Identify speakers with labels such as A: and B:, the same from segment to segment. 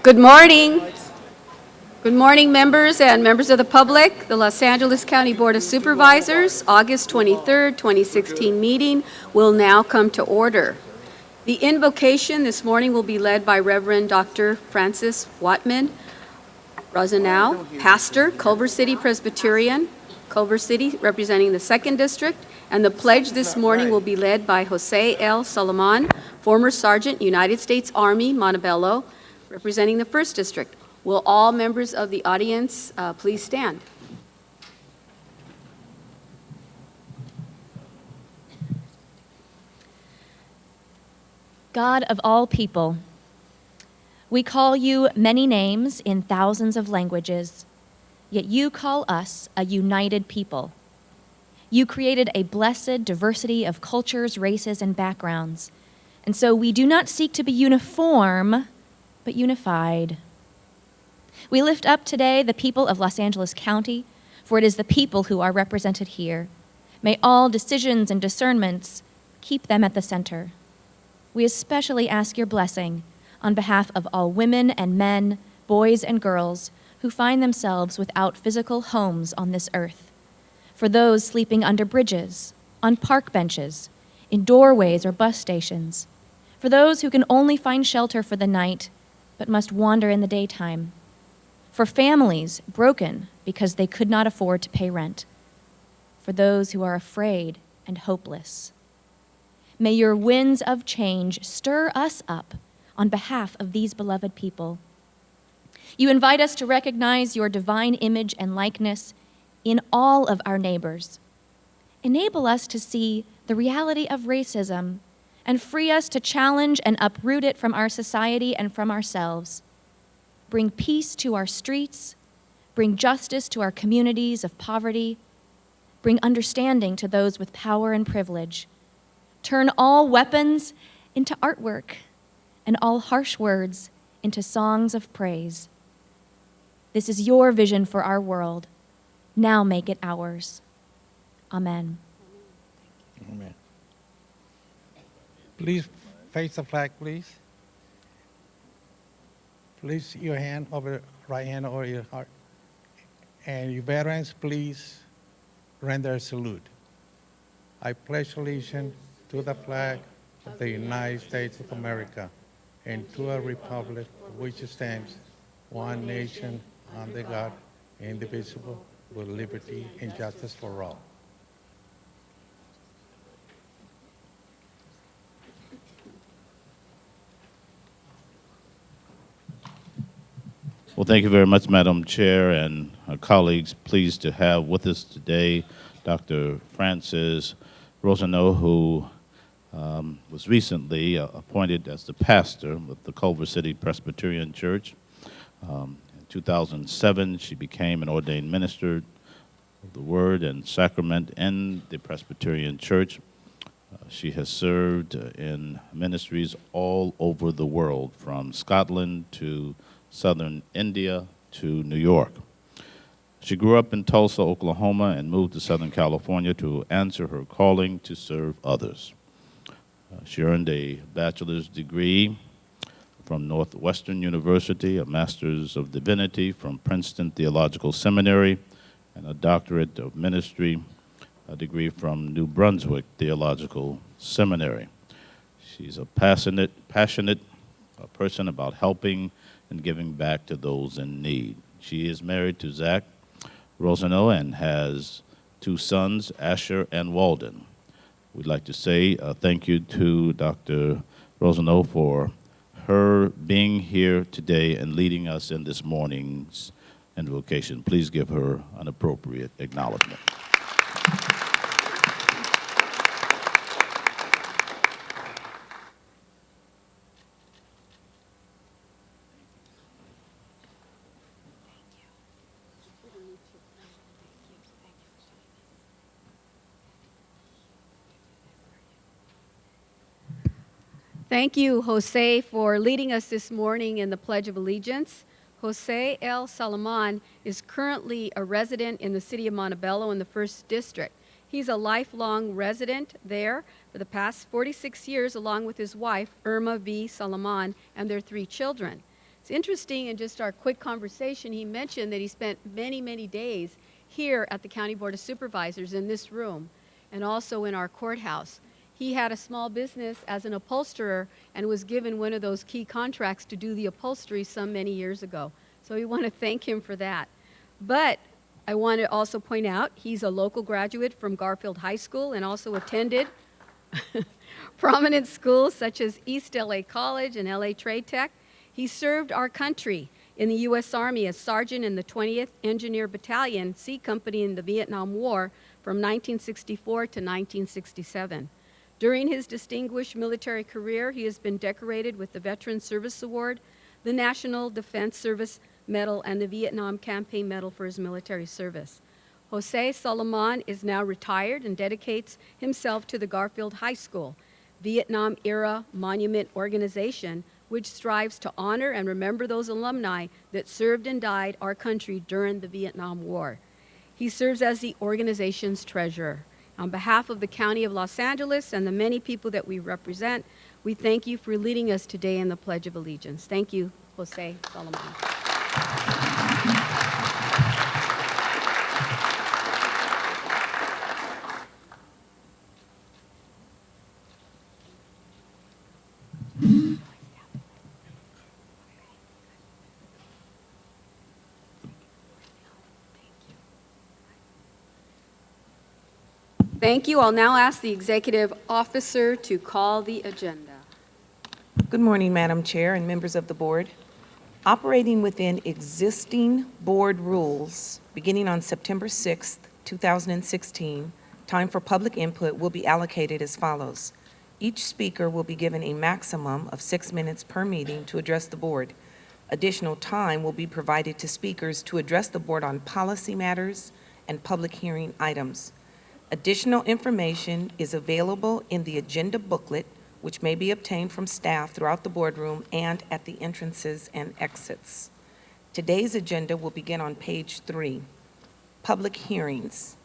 A: Good morning. Good morning, members and members of the public. The Los Angeles County Board of Supervisors, August 23rd, 2016 meeting will now come to order. The invocation this morning will be led by Reverend Dr. Francis Watman Rosenau, pastor, Culver City Presbyterian, Culver City representing the 2nd District, and the pledge this morning will be led by Jose L. Solomon, former Sergeant, United States Army, Montebello, representing the 1st District. Will all members of the audience please stand?
B: God of all people, we call you many names in thousands of languages, yet you call us a united people. You created a blessed diversity of cultures, races, and backgrounds, and so we do not seek to be uniform, but unified. We lift up today the people of Los Angeles County, for it is the people who are represented here. May all decisions and discernments keep them at the center. We especially ask your blessing on behalf of all women and men, boys and girls who find themselves without physical homes on this earth. For those sleeping under bridges, on park benches, in doorways or bus stations. For those who can only find shelter for the night, but must wander in the daytime. For families broken because they could not afford to pay rent. For those who are afraid and hopeless. May your winds of change stir us up on behalf of these beloved people. You invite us to recognize your divine image and likeness in all of our neighbors. Enable us to see the reality of racism and free us to challenge and uproot it from our society and from ourselves. Bring peace to our streets, bring justice to our communities of poverty, bring understanding to those with power and privilege. Turn all weapons into artwork and all harsh words into songs of praise. This is your vision for our world. Now make it ours. Amen.
C: Amen. Please face the flag, please. Place your hand over right hand over your heart. And you veterans, please render a salute. I pledge allegiance to the flag of the United States of America and to a republic which stands one nation under God, indivisible, with liberty and justice for all.
D: Well, thank you very much, Madam Chair and colleagues. Pleased to have with us today Dr. Francis Rosenau, who was recently appointed as the pastor of the Culver City Presbyterian Church. In 2007, she became an ordained minister of the Word and Sacrament in the Presbyterian Church. She has served in ministries all over the world, from Scotland to southern India to New York. She grew up in Tulsa, Oklahoma, and moved to Southern California to answer her calling to serve others. She earned a bachelor's degree from Northwestern University, a master's of divinity from Princeton Theological Seminary, and a doctorate of ministry, a degree from New Brunswick Theological Seminary. She's a passionate person about helping and giving back to those in need. She is married to Zach Rosenau and has 2 sons, Asher and Walden. We'd like to say thank you to Dr. Rosenau for her being here today and leading us in this morning's invocation. Please give her an appropriate acknowledgement.
A: Thank you, Jose, for leading us this morning in the Pledge of Allegiance. Jose L. Salomon is currently a resident in the city of Montebello in the 1st District. He's a lifelong resident there for the past 46 years, along with his wife, Irma V. Salomon, and their 3 children. It's interesting, in just our quick conversation, he mentioned that he spent many, many days here at the County Board of Supervisors in this room and also in our courthouse. He had a small business as an upholsterer and was given one of those key contracts to do the upholstery some many years ago. So we want to thank him for that. But I want to also point out he's a local graduate from Garfield High School and also attended prominent schools such as East LA College and LA Trade Tech. He served our country in the U.S. Army as sergeant in the 20th Engineer Battalion, C Company in the Vietnam War from 1964 to 1967. During his distinguished military career, he has been decorated with the Veteran Service Award, the National Defense Service Medal, and the Vietnam Campaign Medal for his military service. Jose Solomon is now retired and dedicates himself to the Garfield High School, Vietnam-era monument organization, which strives to honor and remember those alumni that served and died our country during the Vietnam War. He serves as the organization's treasurer. On behalf of the County of Los Angeles and the many people that we represent, we thank you for leading us today in the Pledge of Allegiance. Thank you, Jose Solomon. Thank you. I'll now ask the executive officer to call the agenda.
E: Good morning, Madam Chair and members of the board. Operating within existing board rules, beginning on September 6th, 2016, time for public input will be allocated as follows. Each speaker will be given a maximum of 6 minutes per meeting to address the board. Additional time will be provided to speakers to address the board on policy matters and public hearing items. Additional information is available in the agenda booklet, which may be obtained from staff throughout the boardroom and at the entrances and exits. Today's agenda will begin on page 3. Public hearings,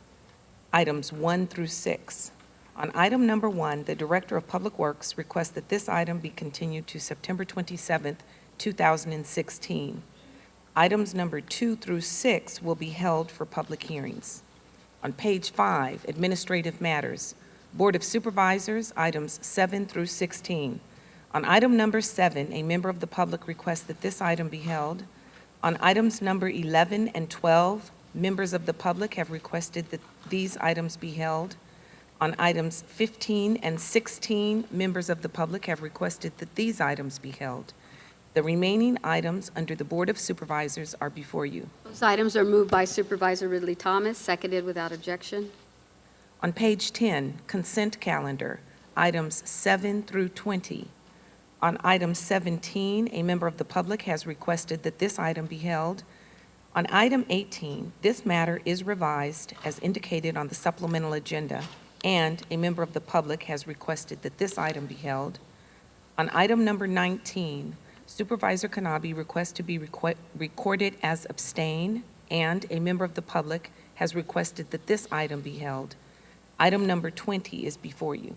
E: items 1 through 6. On item number 1, the Director of Public Works requests that this item be continued to September 27th, 2016. Items number 2 through 6 will be held for public hearings. On page 5, Administrative Matters, Board of Supervisors, items 7 through 16. On item number 7, a member of the public requests that this item be held. On items number 11 and 12, members of the public have requested that these items be held. On items 15 and 16, members of the public have requested that these items be held. The remaining items under the Board of Supervisors are before you.
A: Those items are moved by Supervisor Ridley Thomas, seconded without objection.
E: On page 10, Consent Calendar, items 7 through 20. On item 17, a member of the public has requested that this item be held. On item 18, this matter is revised as indicated on the supplemental agenda, and a member of the public has requested that this item be held. On item number 19, Supervisor Kanabe requests to be recorded as abstain, and a member of the public has requested that this item be held. Item number 20 is before you.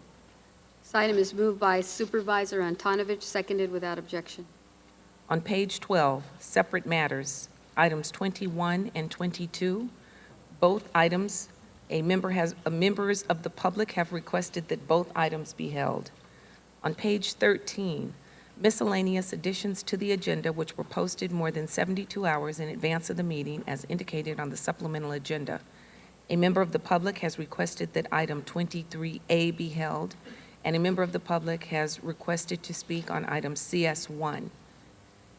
A: This item is moved by Supervisor Antonovich, seconded without objection.
E: On page 12, Separate Matters, items 21 and 22. Both items, members of the public have requested that both items be held. On page 13, miscellaneous additions to the agenda which were posted more than 72 hours in advance of the meeting as indicated on the supplemental agenda. A member of the public has requested that item 23A be held, and a member of the public has requested to speak on item CS1.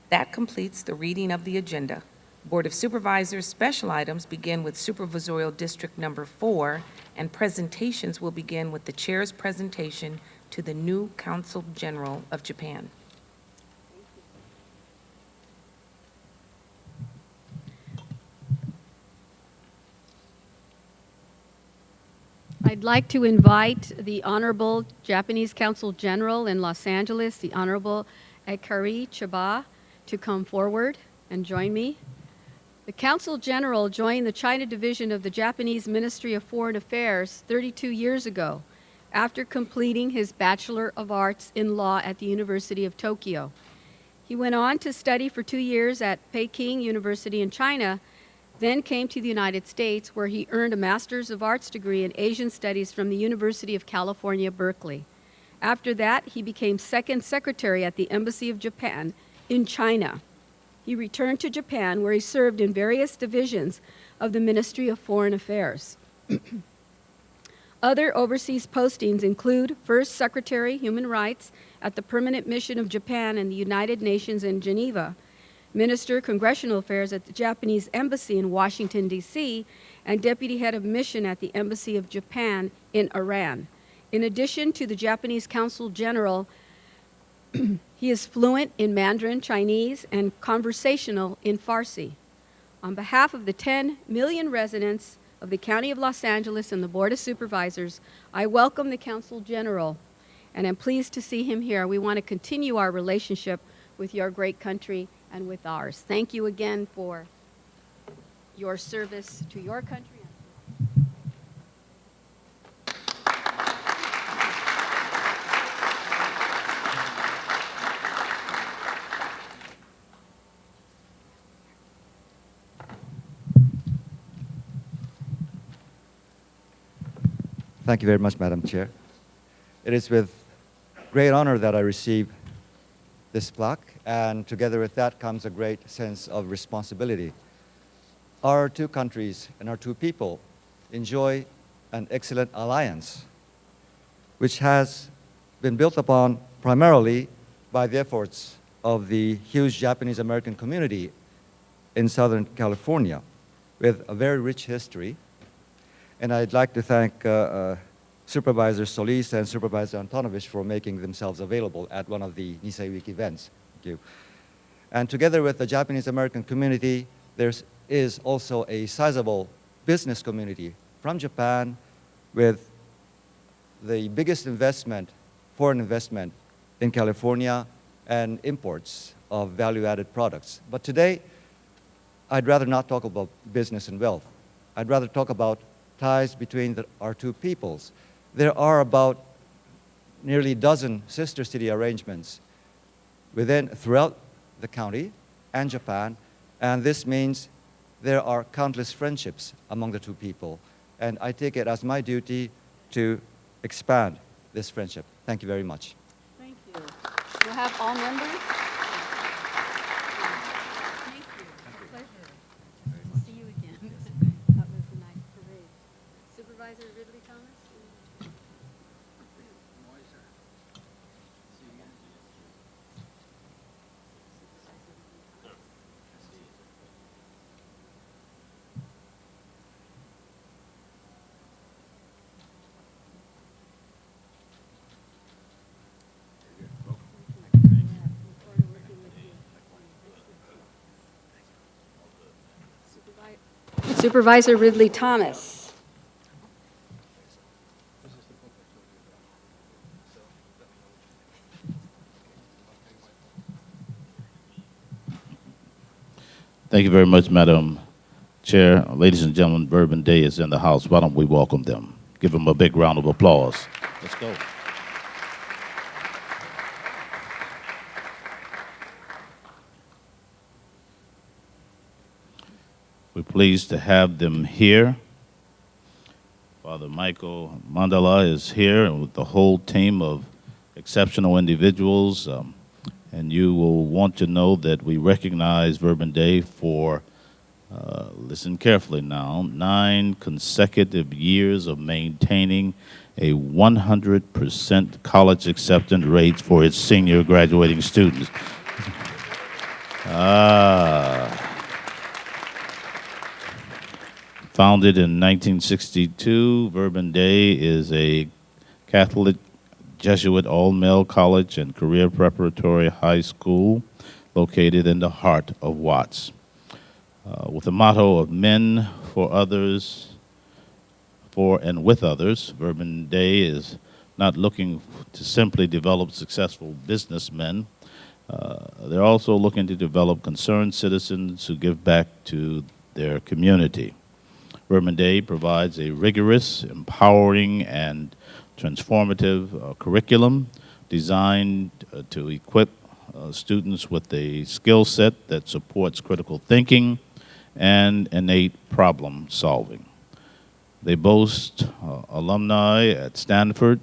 E: That completes the reading of the agenda. Board of Supervisors special items begin with Supervisorial District Number 4, and presentations will begin with the Chair's presentation to the new Consul General of Japan.
A: I'd like to invite the Honorable Japanese Consul General in Los Angeles, the Honorable Ekari Chiba, to come forward and join me. The Consul General joined the China Division of the Japanese Ministry of Foreign Affairs 32 years ago after completing his Bachelor of Arts in Law at the University of Tokyo. He went on to study for 2 years at Peking University in China, then came to the United States, where he earned a Master's of Arts degree in Asian Studies from the University of California, Berkeley. After that, he became second secretary at the Embassy of Japan in China. He returned to Japan, where he served in various divisions of the Ministry of Foreign Affairs. Other overseas postings include First Secretary, Human Rights, at the Permanent Mission of Japan in the United Nations in Geneva, Minister, Congressional Affairs at the Japanese Embassy in Washington, D.C., and Deputy Head of Mission at the Embassy of Japan in Iran. In addition to the Japanese Consul General, he is fluent in Mandarin, Chinese, and conversational in Farsi. On behalf of the 10 million residents of the County of Los Angeles and the Board of Supervisors, I welcome the Consul General, and I'm pleased to see him here. We want to continue our relationship with your great country and with ours. Thank you again for your service to your country.
F: Thank you very much, Madam Chair. It is with great honor that I receive this plaque, and together with that comes a great sense of responsibility. Our two countries and our two people enjoy an excellent alliance, which has been built upon primarily by the efforts of the huge Japanese-American community in Southern California, with a very rich history. And I'd like to thank Supervisor Solis and Supervisor Antonovich for making themselves available at one of the Nisei Week events. Thank you. And together with the Japanese-American community, there is also a sizable business community from Japan with the biggest investment, foreign investment in California and imports of value-added products. But today, I'd rather not talk about business and wealth. I'd rather talk about ties between our two peoples. There are about nearly a dozen sister city arrangements throughout the county and Japan, and this means there are countless friendships among the two people. And I take it as my duty to expand this friendship. Thank you very much.
A: Thank you. We'll have all members. Thank you. Pleasure. To see you again. That was a nice parade. Supervisor Ridley Thomas? Supervisor Ridley Thomas.
D: Thank you very much, Madam Chair. Ladies and gentlemen, Bourbon Day is in the house. Why don't we welcome them? Give them a big round of applause. Let's go. We're pleased to have them here. Father Michael Mandala is here and with the whole team of exceptional individuals. And you will want to know that we recognize Bourbon Day for, listen carefully now, 9 consecutive years of maintaining a 100% college acceptance rate for its senior graduating students. Founded in 1962, Bourbon Day is a Catholic Jesuit all-male college and career preparatory high school located in the heart of Watts. With the motto of men for others, for and with others, Bourbon Day is not looking to simply develop successful businessmen. They're also looking to develop concerned citizens who give back to their community. Bourbon Day provides a rigorous, empowering, and transformative curriculum designed to equip students with a skill set that supports critical thinking and innate problem solving. They boast alumni at Stanford,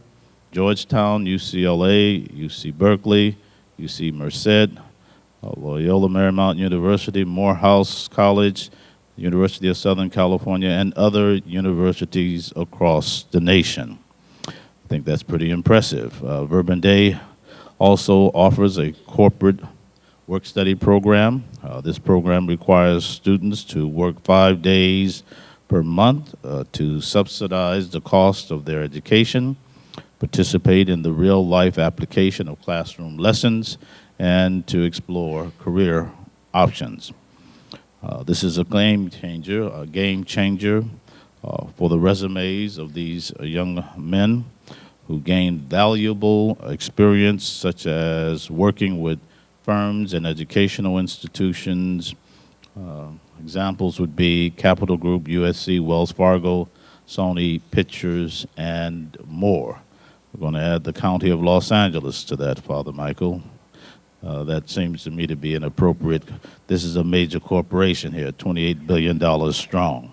D: Georgetown, UCLA, UC Berkeley, UC Merced, Loyola Marymount University, Morehouse College, University of Southern California, and other universities across the nation. I think that's pretty impressive. Verban Day also offers a corporate work-study program. This program requires students to work 5 days per month to subsidize the cost of their education, participate in the real-life application of classroom lessons, and to explore career options. This is a game changer for the resumes of these young men who gained valuable experience, such as working with firms and educational institutions. Examples would be Capital Group, USC, Wells Fargo, Sony Pictures, and more. We're going to add the County of Los Angeles to that, Father Michael. That seems to me to be an appropriate, this is a major corporation here, $28 billion strong.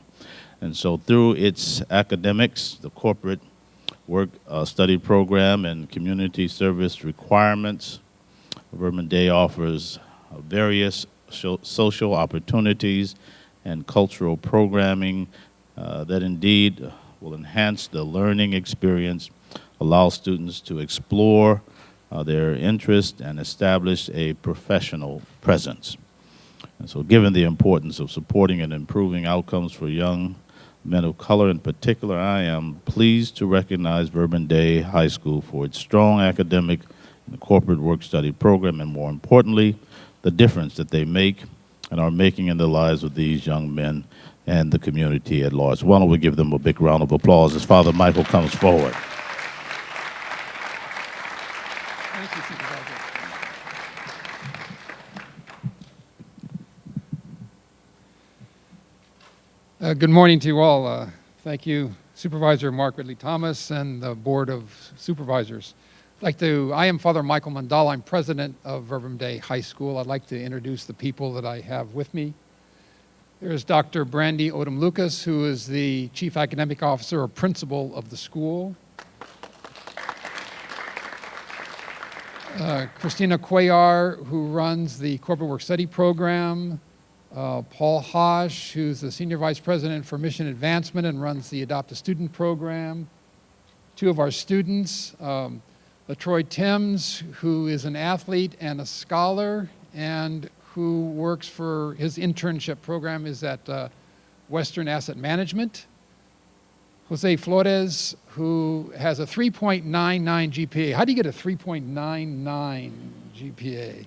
D: And so through its academics, the corporate work study program, and community service requirements, Verban Day offers various social opportunities and cultural programming that indeed will enhance the learning experience, allow students to explore their interest, and establish a professional presence. And so given the importance of supporting and improving outcomes for young men of color in particular, I am pleased to recognize Verban Day High School for its strong academic and corporate work-study program, and more importantly, the difference that they make and are making in the lives of these young men and the community at large. Why don't we give them a big round of applause as Father Michael comes forward.
G: Thank you, Supervisor. Good morning to you all. Thank you, Supervisor Mark Ridley Thomas and the Board of Supervisors. I am Father Michael Mandala. I'm president of Verban Day High School. I'd like to introduce the people that I have with me. There's Dr. Brandy Odom Lucas, who is the Chief Academic Officer or Principal of the school. Christina Cuellar, who runs the Corporate Work Study Program. Paul Hosh, who's the Senior Vice President for Mission Advancement and runs the Adopt a Student Program. Two of our students, LaTroy Timms, who is an athlete and a scholar, and who works for his internship program is at Western Asset Management. Jose Flores, who has a 3.99 GPA. How do you get a 3.99 GPA?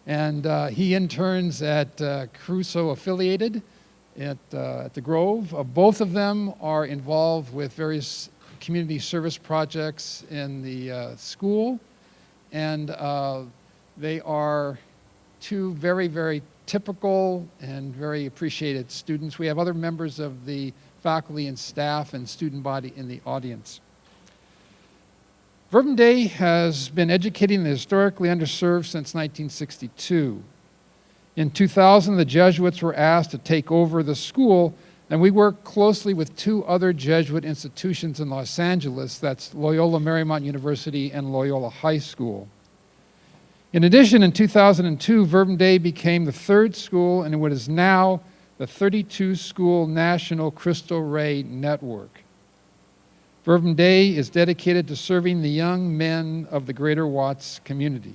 G: And he interns at Crusoe Affiliated at the Grove. Both of them are involved with various community service projects in the school. And they are two very, very typical and very appreciated students. We have other members of the faculty and staff and student body in the audience. Verban Day has been educating the historically underserved since 1962. In 2000, the Jesuits were asked to take over the school, and we worked closely with two other Jesuit institutions in Los Angeles, that's Loyola Marymount University and Loyola High School. In addition, in 2002, Verban Day became the third school in what is now the 32-school National Cristo Rey Network. Verban Day is dedicated to serving the young men of the Greater Watts community.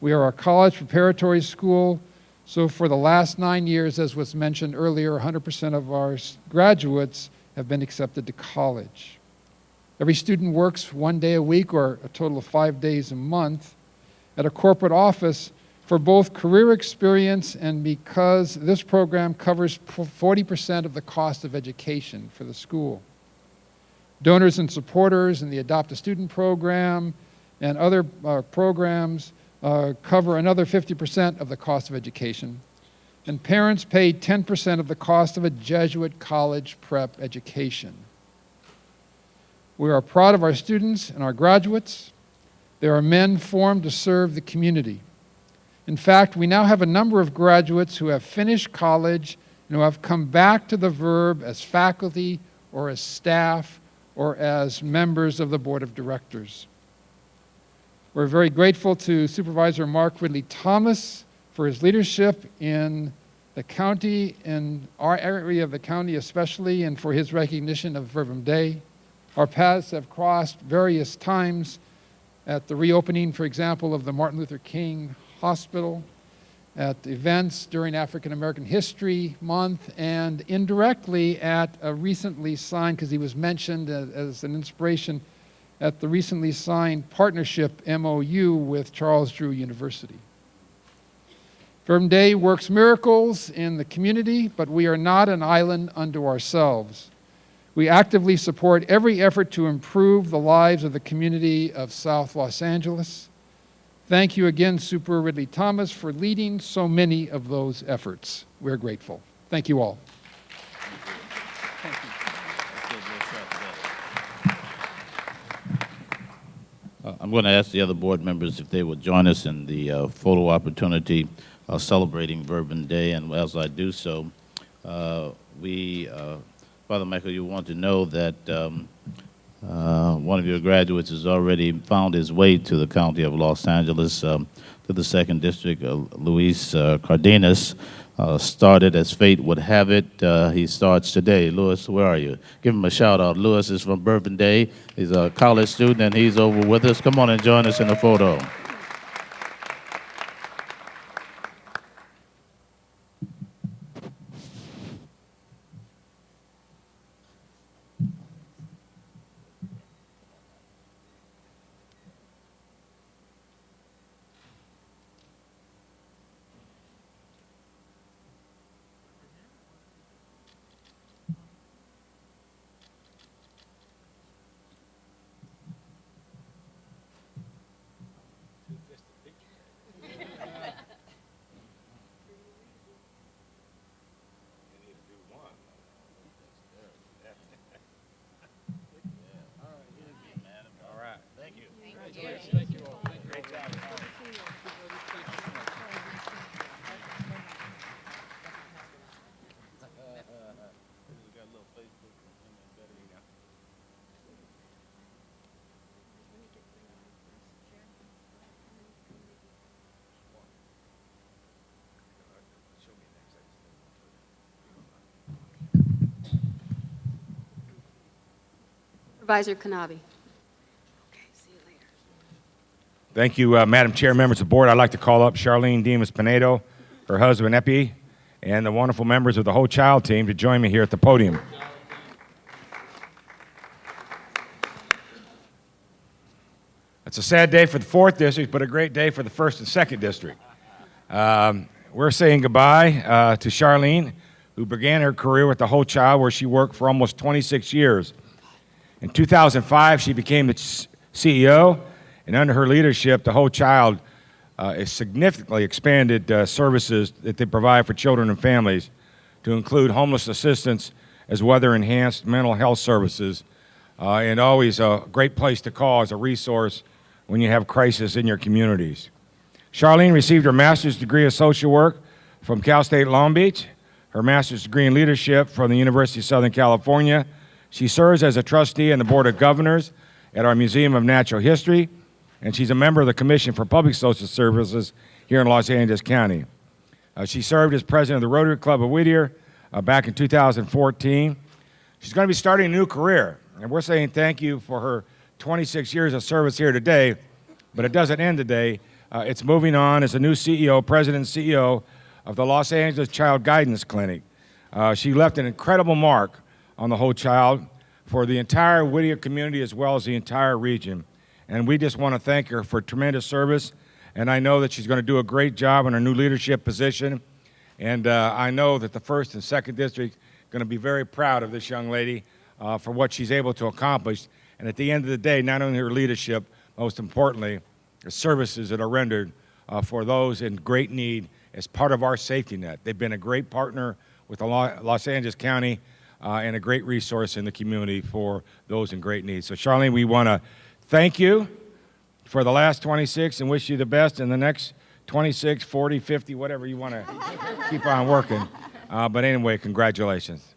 G: We are a college preparatory school, so for the last 9 years, as was mentioned earlier, 100% of our graduates have been accepted to college. Every student works 1 day a week or a total of 5 days a month at a corporate office for both career experience and because this program covers 40% of the cost of education for the school. Donors and supporters in the Adopt a Student program and other programs cover another 50% of the cost of education. And parents pay 10% of the cost of a Jesuit college prep education. We are proud of our students and our graduates. They are men formed to serve the community. In fact, we now have a number of graduates who have finished college and who have come back to the Verb as faculty or as staff or as members of the board of directors. We're very grateful to Supervisor Mark Ridley Thomas for his leadership in the county, in our area of the county especially, and for his recognition of Verbum Dei. Our paths have crossed various times at the reopening, for example, of the Martin Luther King Hospital, at events during African American History Month, and indirectly at a recently signed, because he was mentioned as an inspiration, at the recently signed partnership MOU with Charles Drew University. Verbum Dei works miracles in the community, but we are not an island unto ourselves. We actively support every effort to improve the lives of the community of South Los Angeles. Thank you again, Super Ridley Thomas, for leading so many of those efforts. We're grateful. Thank you all.
D: I'm going to ask the other board members if they would join us in the photo opportunity celebrating Verbum Dei. And as I do so, Father Michael, you want to know that one of your graduates has already found his way to the County of Los Angeles, to the 2nd District. Luis Cardenas started as fate would have it. He starts today. Luis, where are you? Give him a shout out. Luis is from Verbum Dei. He's a college student and he's over with us. Come on and join us in the photo.
A: Supervisor Kanabe.
H: Thank you, Madam Chair, members of the board. I'd like to call up Charlene Dimas-Pinedo, her husband Epi, and the wonderful members of the whole child team to join me here at the podium. It's a sad day for the 4th District, but a great day for the 1st and 2nd District. We're saying goodbye to Charlene, who began her career with the whole child, where she worked for almost 26 years. In 2005, she became the CEO, and under her leadership, the whole child has significantly expanded services that they provide for children and families, to include homeless assistance as weather-enhanced mental health services, and always a great place to call as a resource when you have crisis in your communities. Charlene received her master's degree of social work from Cal State Long Beach, her master's degree in leadership from the University of Southern California. She serves as a trustee on the Board of Governors at our Museum of Natural History, and she's a member of the Commission for Public Social Services here in Los Angeles County. She served as president of the Rotary Club of Whittier back in 2014. She's going to be starting a new career, and we're saying thank you for her 26 years of service here today, but it doesn't end today. It's moving on as a new CEO, president and CEO of the Los Angeles Child Guidance Clinic. She left an incredible mark on the whole child for the entire Whittier community as well as the entire region. And we just want to thank her for tremendous service. And I know that she's going to do a great job in her new leadership position. And I know that the 1st and 2nd District are going to be very proud of this young lady for what she's able to accomplish. And at the end of the day, not only her leadership, most importantly, the services that are rendered for those in great need as part of our safety net. They've been a great partner with the Los Angeles County and a great resource in the community for those in great need. So Charlene, we want to thank you for the last 26 and wish you the best in the next 26, 40, 50, whatever you want to keep on working. But anyway, congratulations.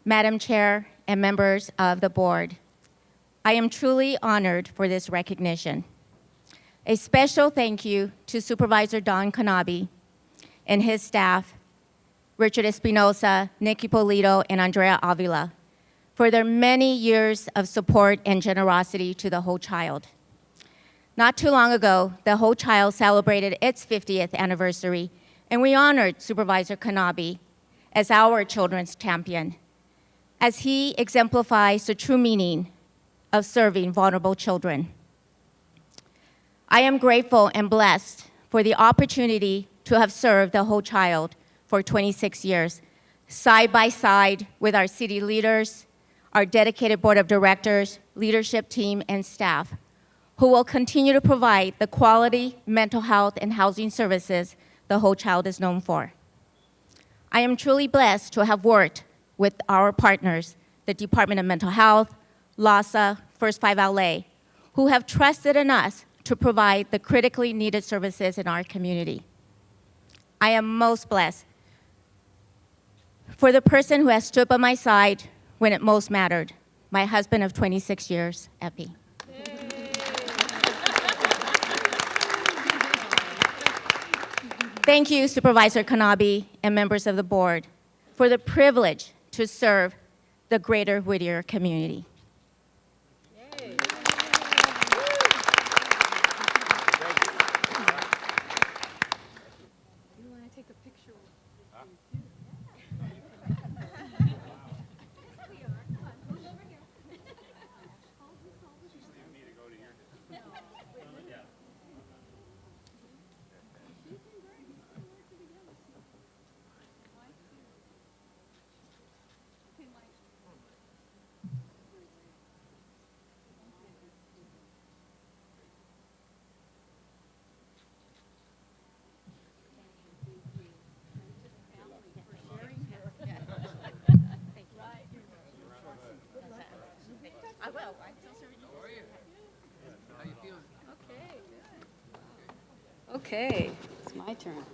I: Madam Chair and members of the board, I am truly honored for this recognition. A special thank you to Supervisor Don Canabi and his staff, Richard Espinosa, Nikki Polito, and Andrea Avila, for their many years of support and generosity to the Whole Child. Not too long ago, the Whole Child celebrated its 50th anniversary, and we honored Supervisor Canabi as our children's champion, as he exemplifies the true meaning of serving vulnerable children. I am grateful and blessed for the opportunity to have served the Whole Child for 26 years, side by side with our city leaders, our dedicated board of directors, leadership team, and staff, who will continue to provide the quality mental health and housing services the Whole Child is known for. I am truly blessed to have worked with our partners, the Department of Mental Health, LASA, First 5 LA, who have trusted in us to provide the critically needed services in our community. I am most blessed for the person who has stood by my side when it most mattered, my husband of 26 years, Epi. Thank you, Supervisor Canabi and members of the board, for the privilege to serve the greater Whittier community.
A: I will. I'm still serving you. How are you? How you feeling? Okay, good. Okay, it's my turn.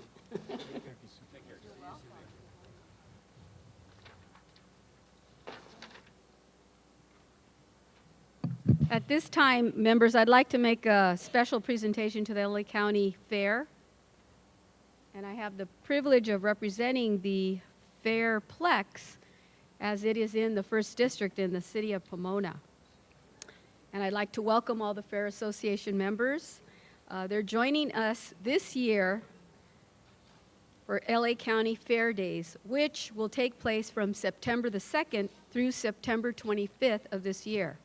A: At this time, members, I'd like to make a special presentation to the LA County Fair. And I have the privilege of representing the Fairplex as it is in the 1st District in the city of Pomona. And I'd like to welcome all the Fair Association members. They're joining us this year for LA County Fair Days, which will take place from September the 2nd through September 25th of this year.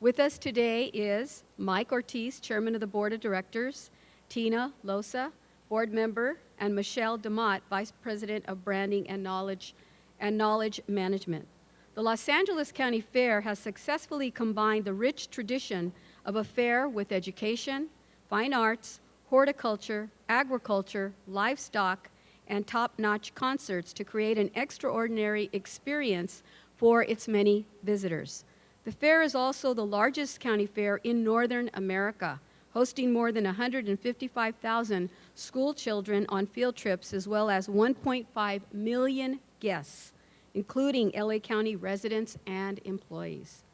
A: With us today is Mike Ortiz, Chairman of the Board of Directors, Tina Losa, Board Member, and Michelle DeMott, Vice President of Branding and Knowledge Management. The Los Angeles County Fair has successfully combined the rich tradition of a fair with education, fine arts, horticulture, agriculture, livestock, and top-notch concerts to create an extraordinary experience for its many visitors. The fair is also the largest county fair in Northern America, hosting more than 155,000 school children on field trips, as well as 1.5 million guests, including LA County residents and employees.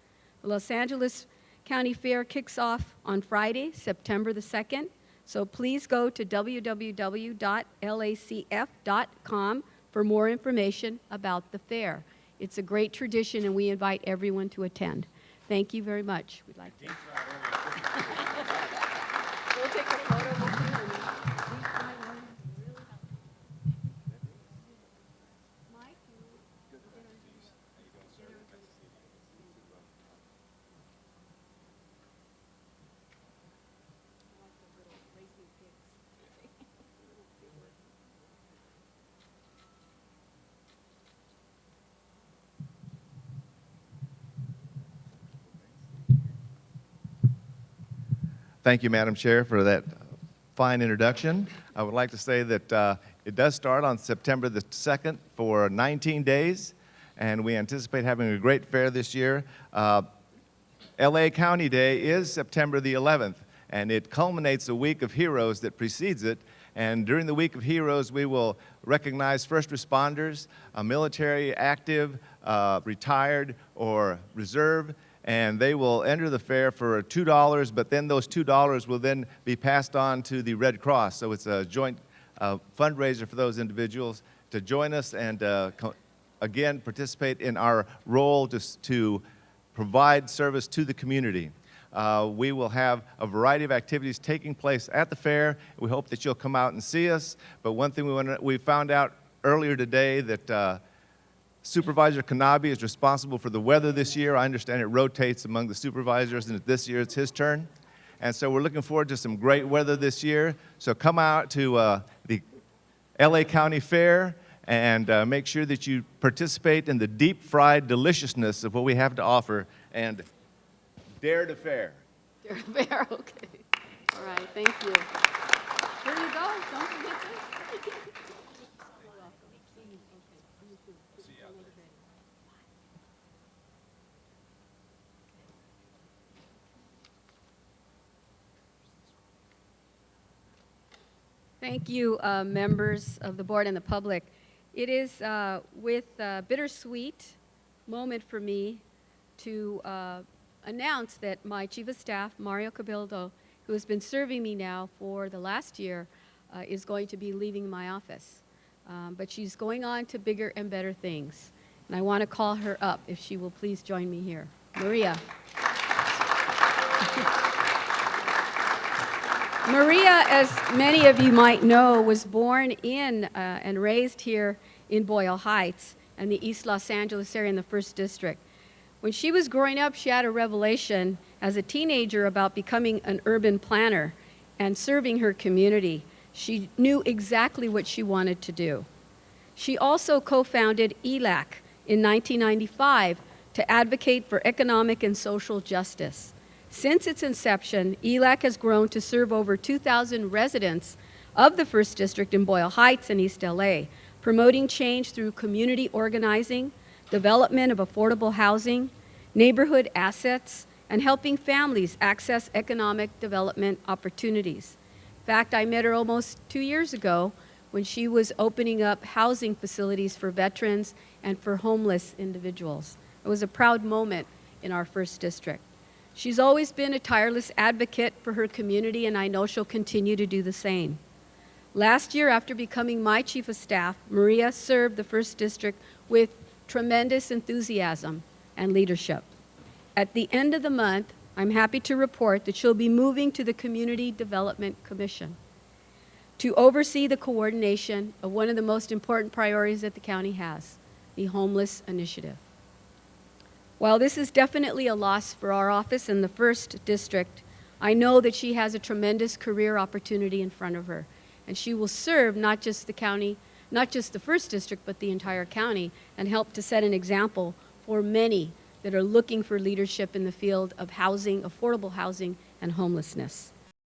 A: The Los Angeles County Fair kicks off on Friday, September the 2nd, so please go to www.lacf.com for more information about the fair. It's a great tradition, and we invite everyone to attend. Thank you very much. We'd like to. We'll take a photo with you.
J: Thank you, Madam Chair, for that fine introduction. I would like to say that it does start on September the 2nd for 19 days, and we anticipate having a great fair this year. LA County Day is September the 11th, and it culminates a week of heroes that precedes it. And during the week of heroes, we will recognize first responders, military, active, retired, or reserve, and they will enter the fair for $2, but then those $2 will then be passed on to the Red Cross. So it's a joint fundraiser for those individuals to join us and again participate in our role to provide service to the community. We will have a variety of activities taking place at the fair. We hope that you'll come out and see us. But one thing we found out earlier today that Supervisor Kanabe is responsible for the weather this year. I understand it rotates among the supervisors, and this year it's his turn. And so we're looking forward to some great weather this year. So come out to the LA County Fair and make sure that you participate in the deep-fried deliciousness of what we have to offer, and dare to fair.
A: Dare to fair, okay. All right, thank you. Here you go, don't forget this. Thank you, members of the board and the public. It is with a bittersweet moment for me to announce that my Chief of Staff, Mario Cabildo, who has been serving me now for the last year, is going to be leaving my office. But she's going on to bigger and better things. And I want to call her up, if she will please join me here. Maria. Maria, as many of you might know, was born in and raised here in Boyle Heights and the East Los Angeles area in the 1st District. When she was growing up, she had a revelation as a teenager about becoming an urban planner and serving her community. She knew exactly what she wanted to do. She also co-founded ELAC in 1995 to advocate for economic and social justice. Since its inception, ELAC has grown to serve over 2,000 residents of the 1st District in Boyle Heights and East LA, promoting change through community organizing, development of affordable housing, neighborhood assets, and helping families access economic development opportunities. In fact, I met her almost 2 years ago when she was opening up housing facilities for veterans and for homeless individuals. It was a proud moment in our 1st District. She's always been a tireless advocate for her community, and I know she'll continue to do the same. Last year, after becoming my Chief of Staff, Maria served the 1st District with tremendous enthusiasm and leadership. At the end of the month, I'm happy to report that she'll be moving to the Community Development Commission to oversee the coordination of one of the most important priorities that the county has, the homeless initiative. While this is definitely a loss for our office in the 1st District, I know that she has a tremendous career opportunity in front of her, and she will serve not just the county, not just the 1st District, but the entire county, and help to set an example for many that are looking for leadership in the field of housing, affordable housing, and homelessness.